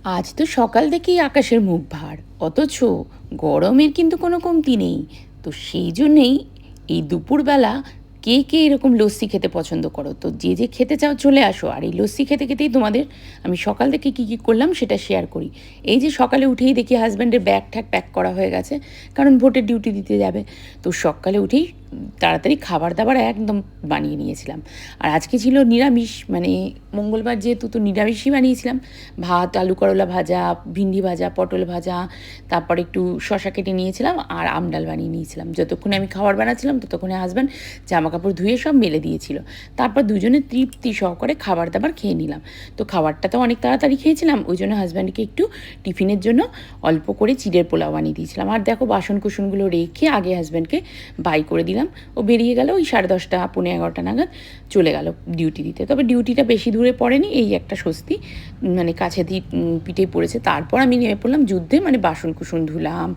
আজ তো সকাল থেকেই আকাশের মুখ ভার, অথচ গরমের কিন্তু কোনো কমতি নেই। তো সেই জন্যেই এই দুপুরবেলা কে কে এরকম লস্যি খেতে পছন্দ করো, তো যে যে খেতে চাও চলে আসো। আর এই লস্যি খেতে খেতেই তোমাদের আমি সকাল থেকে কী কী করলাম সেটা শেয়ার করি। এই যে সকালে উঠেই দেখি হাজব্যান্ডের ব্যাগ ঠ্যাগ প্যাক করা হয়ে গেছে, কারণ ভোটের ডিউটি দিতে যাবে। তো সকালে উঠেই তাড়াতাড়ি খাবার দাবার একদম বানিয়ে নিয়েছিলাম। আর আজকে ছিল নিরামিষ, মানে মঙ্গলবার যেহেতু, তো নিরামিষই বানিয়েছিলাম। ভাত, আলু করলা ভাজা, ভিন্ডি ভাজা, পটল ভাজা, তারপর একটু শশা কেটে নিয়েছিলাম আর আম ডাল বানিয়ে নিয়েছিলাম। যতক্ষণে আমি খাবার বানাচ্ছিলাম ততক্ষণে হাজব্যান্ড জামা কাপড় ধুয়ে সব মেলে দিয়েছিল। তারপর দুজনে তৃপ্তি সহকারে খাবার দাবার খেয়ে নিলাম। তো খাবারটা তো অনেক তাড়াতাড়ি খেয়েছিলাম, ওই জন্য হাজব্যান্ডকে একটু টিফিনের জন্য অল্প করে চিড়ের পোলাও বানিয়ে দিয়েছিলাম। আর দেখো বাসন কুসনগুলো রেখে আগে হাজব্যান্ডকে বাই করে দিলাম। ও বেরিয়ে গেল ওই 10:30 পৌনে 11টা নাগাদ চলে গেল ডিউটি দিতে। তবে ডিউটিটা বেশি দূরে পড়েনি, এই একটা স্বস্তি, মানে কাছে পিঠে পড়েছে। তারপর আমি নেমে পড়লাম যুদ্ধে, মানে বাসন কুসন ধুলাম,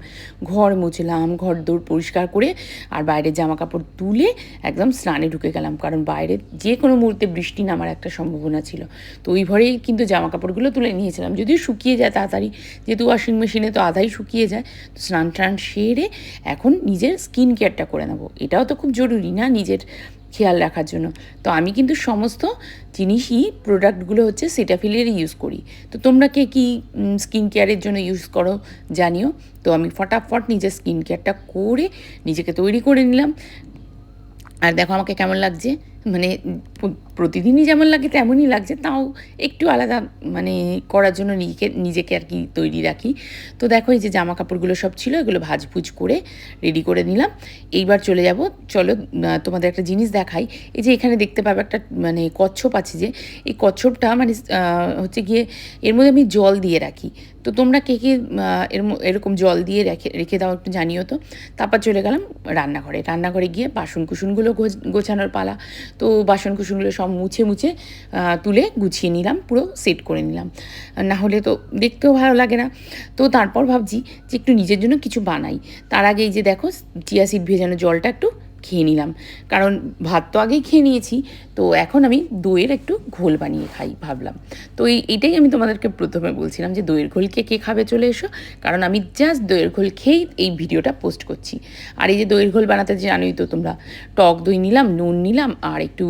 ঘর মুছলাম, ঘর দৌড় পরিষ্কার করে আর বাইরের জামা কাপড় তুলে একদম স্নানে ঢুকে গেলাম, কারণ বাইরে যে কোনো মুহূর্তে বৃষ্টি নামার একটা সম্ভাবনা ছিল। তো ওই ঘরেই কিন্তু জামা কাপড়গুলো তুলে নিয়েছিলাম, যদিও শুকিয়ে যায় তাড়াতাড়ি, যেহেতু ওয়াশিং মেশিনে তো আধাই শুকিয়ে যায়। তো স্নান টান সেরে এখন নিজের স্কিন কেয়ারটা করে নেবো, এটাও তো খুব জরুরি না নিজের খেয়াল রাখার জন্য। তো আমি কিন্তু সমস্ত জিনিসই, প্রোডাক্টগুলো হচ্ছে সেটাফিলেরই ইউজ করি। তো তোমরা কে কী স্কিন কেয়ারের জন্য ইউজ করো জানিও। তো আমি ফটাফট নিজের স্কিন কেয়ারটা করে নিজেকে তৈরি করে নিলাম। আর দেখো আমাকে কেমন লাগছে, মানে প্রতিদিনই যেমন লাগে তেমনই লাগছে, তাও একটু আলাদা, মানে করার জন্য নিজেকে আর কি তৈরি রাখি। তো দেখো এই যে জামা কাপড়গুলো সব ছিল, এগুলো ভাজভুজ করে রেডি করে নিলাম। এইবার চলে যাব, চলো তোমাদের একটা জিনিস দেখাই। এই যে এখানে দেখতে পাবে একটা মানে কচ্ছপ আছে, যে এই কচ্ছপটা মানে হচ্ছে গিয়ে এর মধ্যে আমি জল দিয়ে রাখি। তো তোমরা কে কে এরকম জল দিয়ে রেখে দাও একটু জানিও তো। তারপর চলে গেলাম রান্নাঘরে গিয়ে বাসন কুসনগুলো গোছানোর পালা। তো বাসন কুসনগুলো সব মুছে মুছে তুলে গুছিয়ে নিলাম, পুরো সেট করে নিলাম, না হলে তো দেখতেও ভালো লাগে না। তো তারপর ভাবছি যে একটু নিজের জন্য কিছু বানাই। তার আগে এই যে দেখো চিয়া সিড ভেজানো জলটা একটু খেয়ে নিলাম, কারণ ভাত তো আগেই খেয়ে নিয়েছি। তো এখন আমি দইয়ের একটু ঘোল বানিয়ে খাই ভাবলাম। তো এইটাই আমি তোমাদেরকে প্রথমে বলছিলাম যে দইয়ের ঘোল কে খাবে চলে এসো, কারণ আমি জাস্ট দইয়ের ঘোল খেয়েই এই ভিডিওটা পোস্ট করছি। আর এই যে দইয়ের ঘোল বানাতে জানোই তো তোমরা, টক দই নিলাম, নুন নিলাম, আর একটু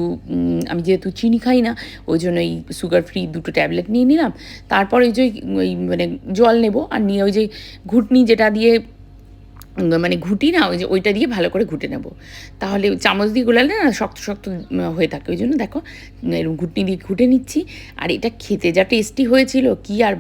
আমি যেহেতু চিনি খাই না ওই জন্য এই সুগার ফ্রি 2টো ট্যাবলেট নিয়ে নিলাম। তারপর ওই যে ওই মানে জল নেব, আর নিয়ে ওই যে ঘুটনি যেটা দিয়ে মানে ঘুটি না, ওই যে ওইটা দিয়ে ভালো করে ঘুটে নেব, তাহলে চামচ দিয়ে গোলালে না শক্ত শক্ত হয়ে থাকে। ওই জন্য দেখো এরকম ঘুটনি দিয়ে ঘুটে নিচ্ছি। আর এটা খেতে যা টেস্টি হয়েছিল কি আর